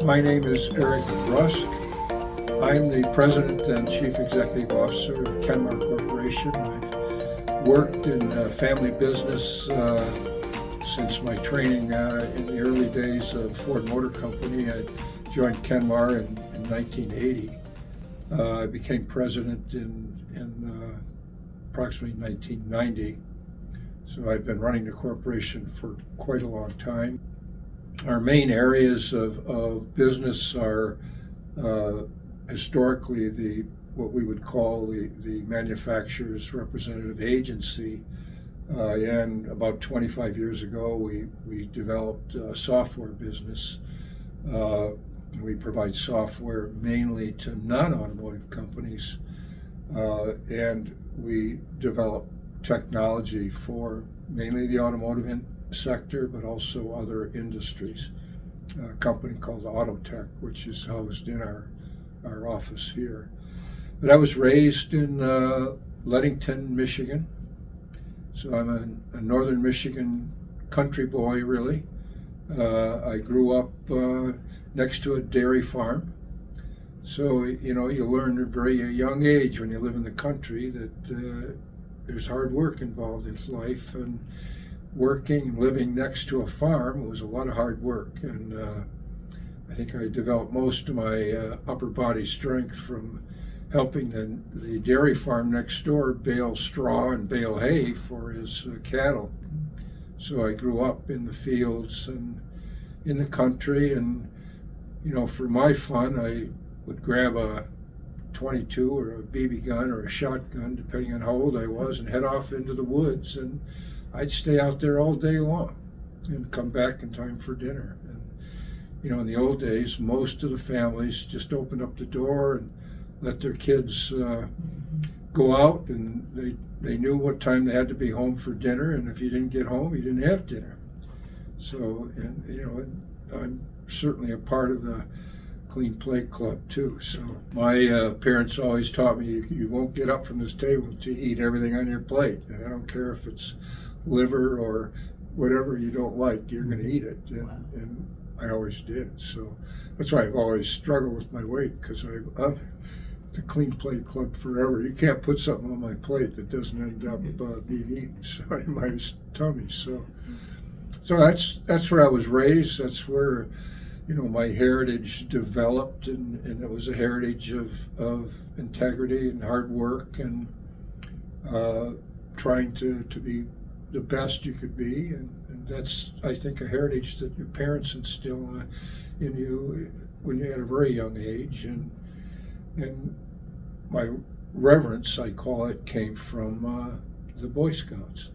My name is Aric Rusk. I'm the President and Chief Executive Officer of KenMar Corporation. I've worked in family business since my training in the early days of Ford Motor Company. I joined KenMar in 1980. I became president in approximately 1990. So I've been running the corporation for quite a long time. Our main areas of business are historically what we would call the manufacturer's representative agency. And about 25 years ago, we developed a software business. We provide software mainly to non-automotive companies, and we develop technology for mainly the automotive sector, but also other industries. A company called Autotech, which is housed in our office here. But I was raised in Leadington, Michigan. So I'm a northern Michigan country boy, really. I grew up next to a dairy farm. So, you learn at a very young age when you live in the country that there's hard work involved in life, and working and living next to a farm was a lot of hard work. And I think I developed most of my upper body strength from helping the dairy farm next door bale straw and bale hay for his cattle. So I grew up in the fields and in the country, and for my fun, I would grab a 22 or a BB gun or a shotgun, depending on how old I was, and head off into the woods, and I'd stay out there all day long and come back in time for dinner. And in the old days, most of the families just opened up the door and let their kids go out, and they knew what time they had to be home for dinner, and if you didn't get home, you didn't have dinner. So, and I'm certainly a part of the Clean Plate Club too. So my parents always taught me you won't get up from this table to eat everything on your plate. And I don't care if it's liver or whatever you don't like, you're going to eat it. And I always did. So that's why I've always struggled with my weight, because I'm the Clean Plate Club forever. You can't put something on my plate that doesn't end up being eaten in my tummy. So that's where I was raised. That's where my heritage developed, and it was a heritage of integrity and hard work, and trying to be the best you could be, and that's, I think, a heritage that your parents instill in you when you're at a very young age, and my reverence, I call it, came from the Boy Scouts.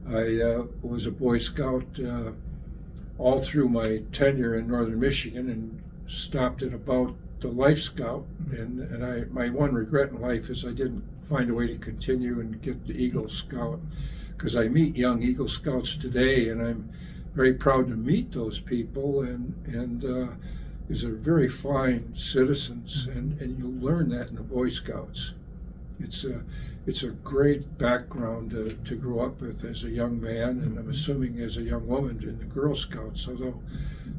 I was a Boy Scout all through my tenure in northern Michigan, and stopped at about the Life Scout. And my one regret in life is I didn't find a way to continue and get the Eagle Scout, because I meet young Eagle Scouts today, and I'm very proud to meet those people, and these are very fine citizens, and you'll learn that in the Boy Scouts. It's a great background to grow up with as a young man, and I'm assuming as a young woman in the Girl Scouts, although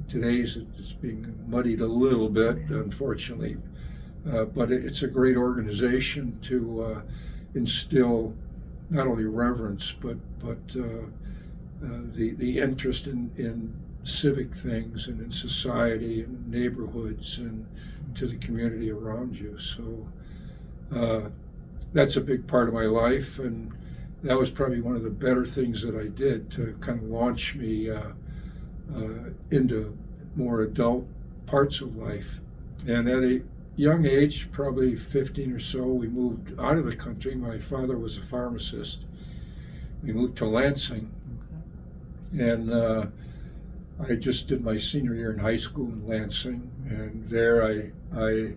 today's it's being muddied a little bit, unfortunately. But it's a great organization to instill not only reverence, but the interest in civic things and in society and neighborhoods and to the community around you. So that's a big part of my life, and that was probably one of the better things that I did to kind of launch me into more adult parts of life. And at a young age, probably 15 or so, we moved out of the country. My father was a pharmacist. We moved to Lansing, and I just did my senior year in high school in Lansing, and there I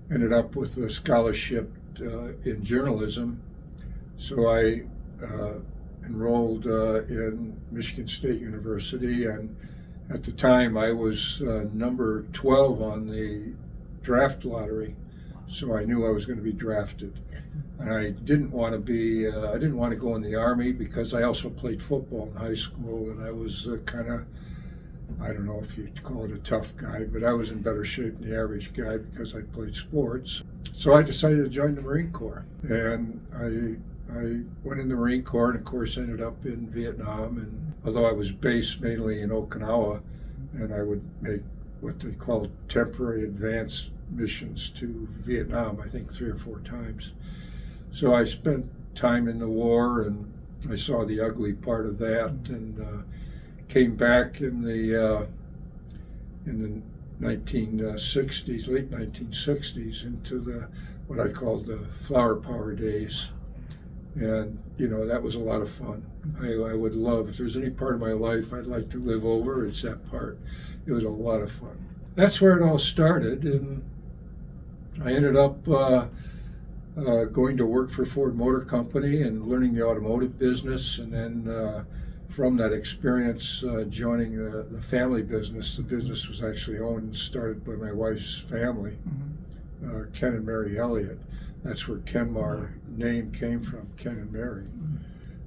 ended up with a scholarship in journalism. So I enrolled in Michigan State University, and at the time I was number 12 on the draft lottery, so I knew I was going to be drafted. And I didn't want to go in the Army, because I also played football in high school, and I was kind of I don't know if you'd call it a tough guy, but I was in better shape than the average guy because I played sports. So I decided to join the Marine Corps, and I went in the Marine Corps, and of course ended up in Vietnam. And although I was based mainly in Okinawa, and I would make what they call temporary advance missions to Vietnam, I think 3 or 4 times. So I spent time in the war, and I saw the ugly part of that, and came back in the 1960s, late 1960s, into the what I called the flower power days. And that was a lot of fun. I would love, if there's any part of my life I'd like to live over, it's that part. It was a lot of fun. That's where it all started, and I ended up going to work for Ford Motor Company and learning the automotive business, and then from that experience joining the family business. The business was actually owned and started by my wife's family, Ken and Mary Elliott. That's where KenMar name came from, Ken and Mary.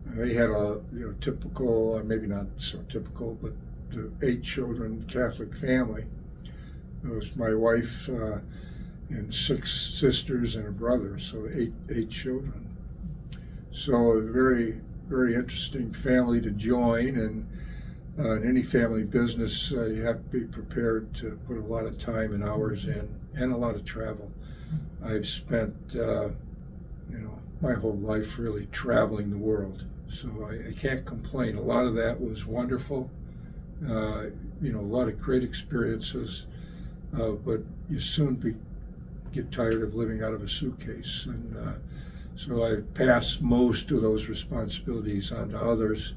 They had a typical, maybe not so typical, but 8 children Catholic family. It was my wife and 6 sisters and a brother, so eight children. So a very, very interesting family to join, and in any family business, you have to be prepared to put a lot of time and hours in, and a lot of travel. I've spent, my whole life really traveling the world, so I can't complain. A lot of that was wonderful, a lot of great experiences, but you soon get tired of living out of a suitcase, and so I've passed most of those responsibilities on to others,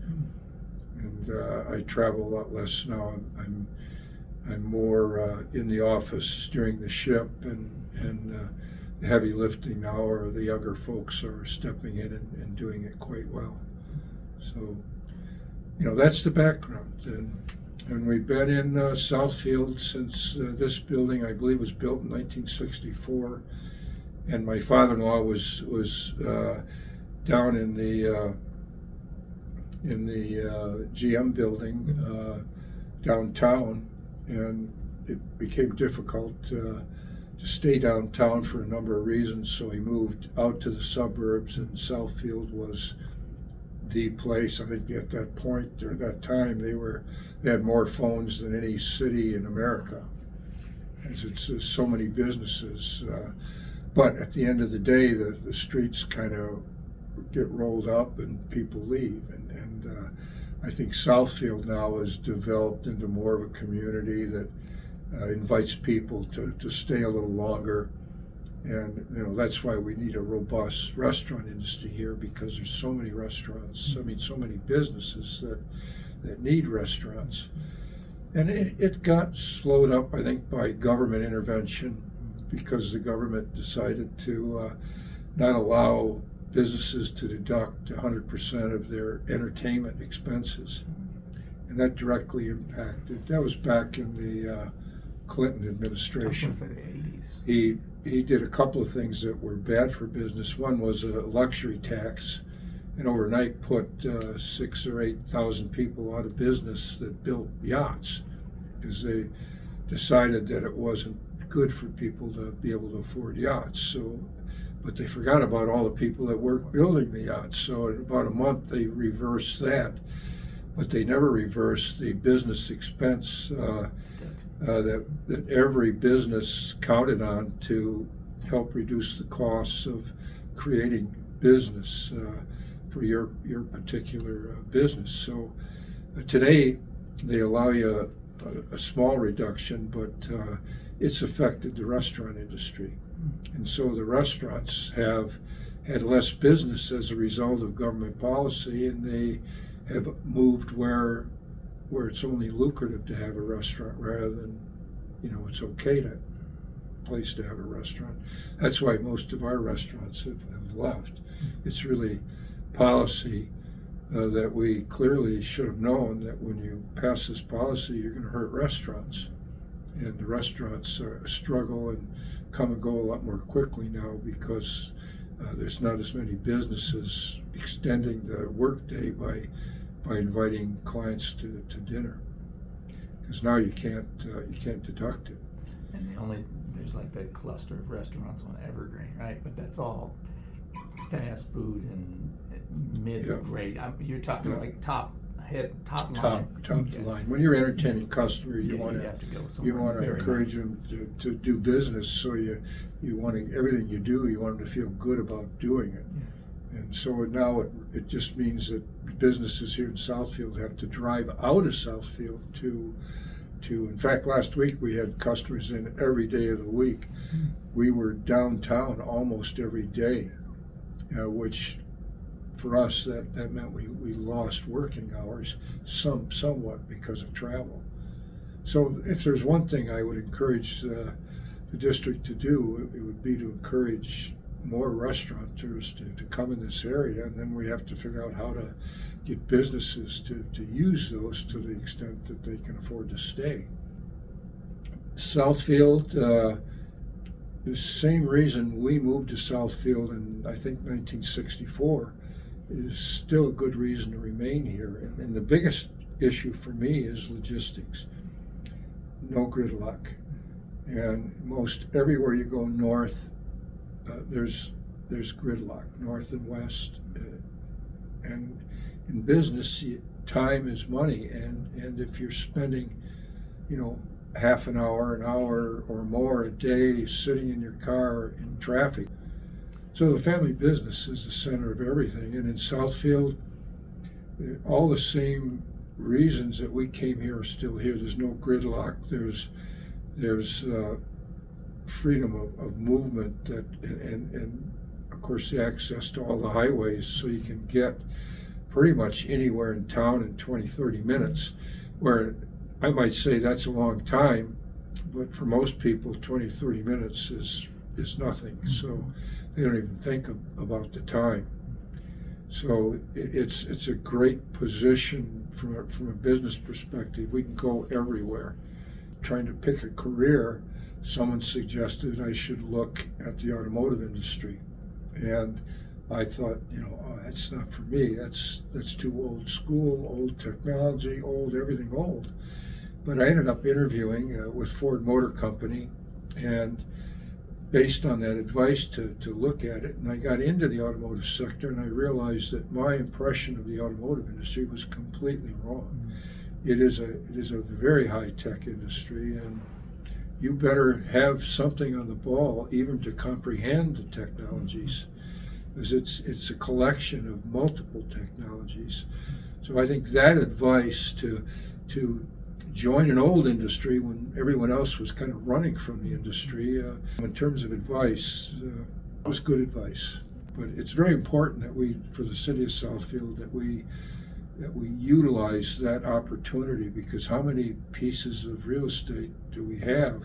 and I travel a lot less now. I'm more in the office steering the ship, and the heavy lifting now, or the younger folks are stepping in and doing it quite well. So, that's the background, and we've been in Southfield since this building, I believe, was built in 1964, and my father-in-law was down in the GM building downtown, and it became difficult to stay downtown for a number of reasons, so he moved out to the suburbs, and Southfield was the place. I think at that point, or that time, they had more phones than any city in America, as it's so many businesses. But at the end of the day, the streets kind of get rolled up and people leave, and I think Southfield now has developed into more of a community that invites people to stay a little longer, and that's why we need a robust restaurant industry here, because there's so many restaurants. I mean, so many businesses that need restaurants, and it got slowed up, I think, by government intervention, because the government decided to not allow businesses to deduct 100% of their entertainment expenses, and that directly impacted. That was back in the Clinton administration. The 80s. He did a couple of things that were bad for business. One was a luxury tax, and overnight put 6,000 or 8,000 people out of business that built yachts, because they decided that it wasn't good for people to be able to afford yachts. So, but they forgot about all the people that worked building the yachts. So in about a month they reversed that, but they never reversed the business expense that every business counted on to help reduce the costs of creating business for your particular business. So today they allow you a small reduction, but it's affected the restaurant industry. And so the restaurants have had less business as a result of government policy, and they have moved where it's only lucrative to have a restaurant rather than, it's okay to place to have a restaurant. That's why most of our restaurants have left. It's really policy that we clearly should have known that when you pass this policy, you're going to hurt restaurants. And the restaurants struggle and come and go a lot more quickly now, because there's not as many businesses extending the workday by inviting clients to dinner. because now you can't deduct it. And there's like that cluster of restaurants on Evergreen, right? But that's all fast food and mid-grade. You're talking like top line. Top line. When you're entertaining customers, you want to encourage them to do business. So you want to, everything you do, you want them to feel good about doing it. Yeah. And so now it just means that businesses here in Southfield have to drive out of Southfield to. In fact, last week we had customers in every day of the week. Mm-hmm. We were downtown almost every day, which for us that meant we lost working hours somewhat because of travel. So if there's one thing I would encourage the district to do, it would be to encourage more restaurateurs to come in this area, and then we have to figure out how to get businesses to use those to the extent that they can afford to stay. Southfield, the same reason we moved to Southfield in, I think, 1964, is still a good reason to remain here. And the biggest issue for me is logistics. No gridlock. And most everywhere you go north, there's gridlock, north and west. And in business, time is money. And if you're spending, half an hour or more a day sitting in your car in traffic. So the family business is the center of everything. And in Southfield, all the same reasons that we came here are still here. There's no gridlock. There's freedom of movement and of course the access to all the highways, so you can get pretty much anywhere in town in 20-30 minutes, where I might say that's a long time, but for most people 20-30 minutes is nothing. So they don't even think about the time. So it's a great position from a business perspective. We can go everywhere. Trying to pick a career, someone suggested I should look at the automotive industry, and I thought, that's not for me. That's too old school, old technology, old everything old. But I ended up interviewing with Ford Motor Company, and based on that advice to look at it, and I got into the automotive sector, and I realized that my impression of the automotive industry was completely wrong. It is a very high-tech industry, and you better have something on the ball even to comprehend the technologies, because it's a collection of multiple technologies. So I think that advice to join an old industry when everyone else was kind of running from the industry, in terms of advice, was good advice. But it's very important that for the city of Southfield, that we utilize that opportunity, because how many pieces of real estate do we have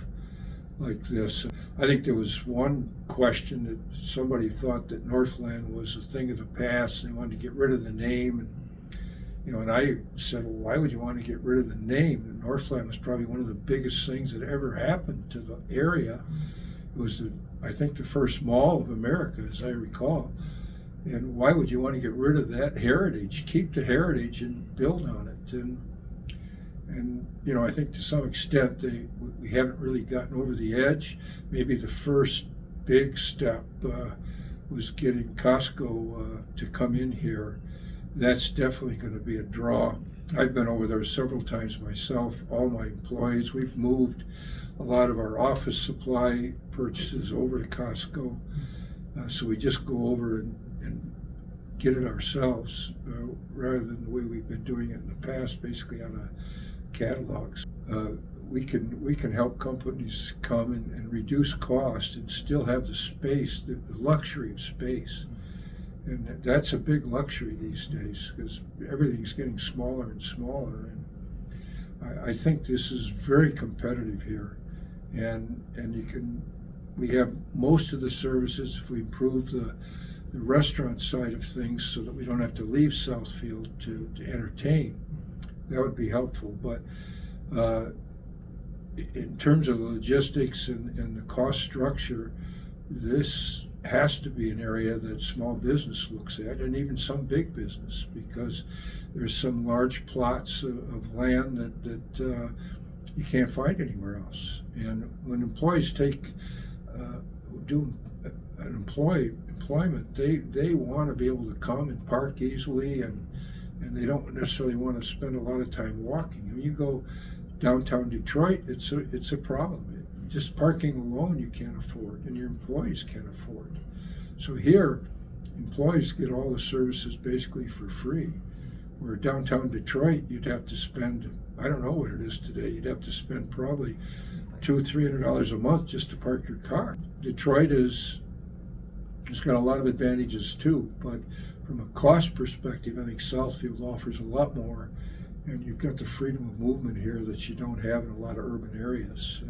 like this? I think there was one question that somebody thought that Northland was a thing of the past, and they wanted to get rid of the name. And I said, well, why would you want to get rid of the name? And Northland was probably one of the biggest things that ever happened to the area. It was, I think, the first mall of America, as I recall. And why would you want to get rid of that heritage? Keep the heritage and build on it. And I think to some extent we haven't really gotten over the edge. Maybe the first big step was getting Costco to come in here. That's definitely going to be a draw. I've been over there several times myself, all my employees. We've moved a lot of our office supply purchases over to Costco. So we just go over and get it ourselves, rather than the way we've been doing it in the past, basically on catalogs. We can help companies come and reduce costs and still have the space, the luxury of space. And that's a big luxury these days, because everything's getting smaller and smaller. And I think this is very competitive here. And we have most of the services. If we improve the restaurant side of things so that we don't have to leave Southfield to entertain, that would be helpful. But in terms of the logistics and the cost structure, this has to be an area that small business looks at, and even some big business, because there's some large plots of land that you can't find anywhere else. And when employees do employment, they want to be able to come and park easily, and they don't necessarily want to spend a lot of time walking. I mean, you go downtown Detroit, it's a problem. Just parking alone you can't afford, and your employees can't afford. So here, employees get all the services basically for free. Where downtown Detroit, you'd have to spend, I don't know what it is today, you'd have to spend probably $200-300 a month just to park your car. Detroit it's got a lot of advantages too, but from a cost perspective, I think Southfield offers a lot more, and you've got the freedom of movement here that you don't have in a lot of urban areas.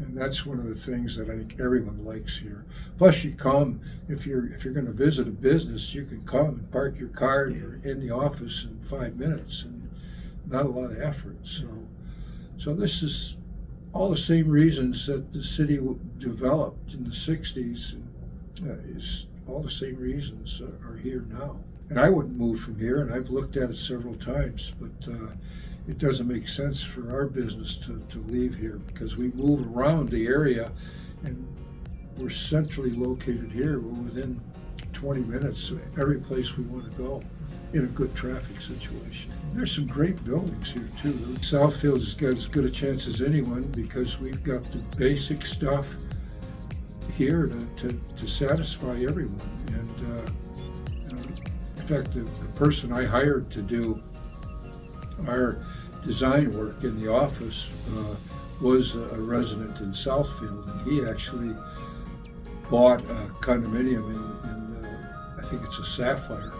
And that's one of the things that I think everyone likes here. Plus, you come, if you're going to visit a business, you can come and park your car and you're in the office in 5 minutes, and not a lot of effort. So this is all the same reasons that the city developed in the 60s, is all the same reasons are here now. And I wouldn't move from here, and I've looked at it several times, but it doesn't make sense for our business to leave here, because we move around the area and we're centrally located here. We're within 20 minutes of every place we want to go in a good traffic situation. There's some great buildings here too. Southfield's got as good a chance as anyone because we've got the basic stuff here to satisfy everyone. And in fact, the person I hired to do our design work in the office was a resident in Southfield, and he actually bought a condominium in I think it's a Sapphire,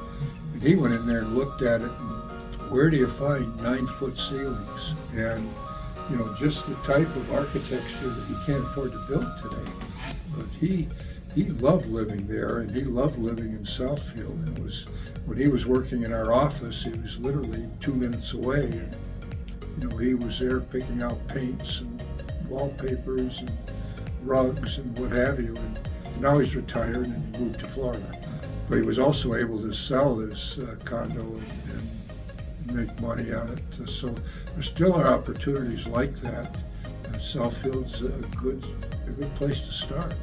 and he went in there and looked at it, and where do you find 9-foot ceilings, and just the type of architecture that you can't afford to build today. But he loved living there, and he loved living in Southfield. It was, when he was working in our office, he was literally 2 minutes away, and he was there picking out paints and wallpapers and rugs and what have you. And now he's retired and he moved to Florida. But he was also able to sell his condo and make money on it. So there still are opportunities like that. And Southfield's a good place to start.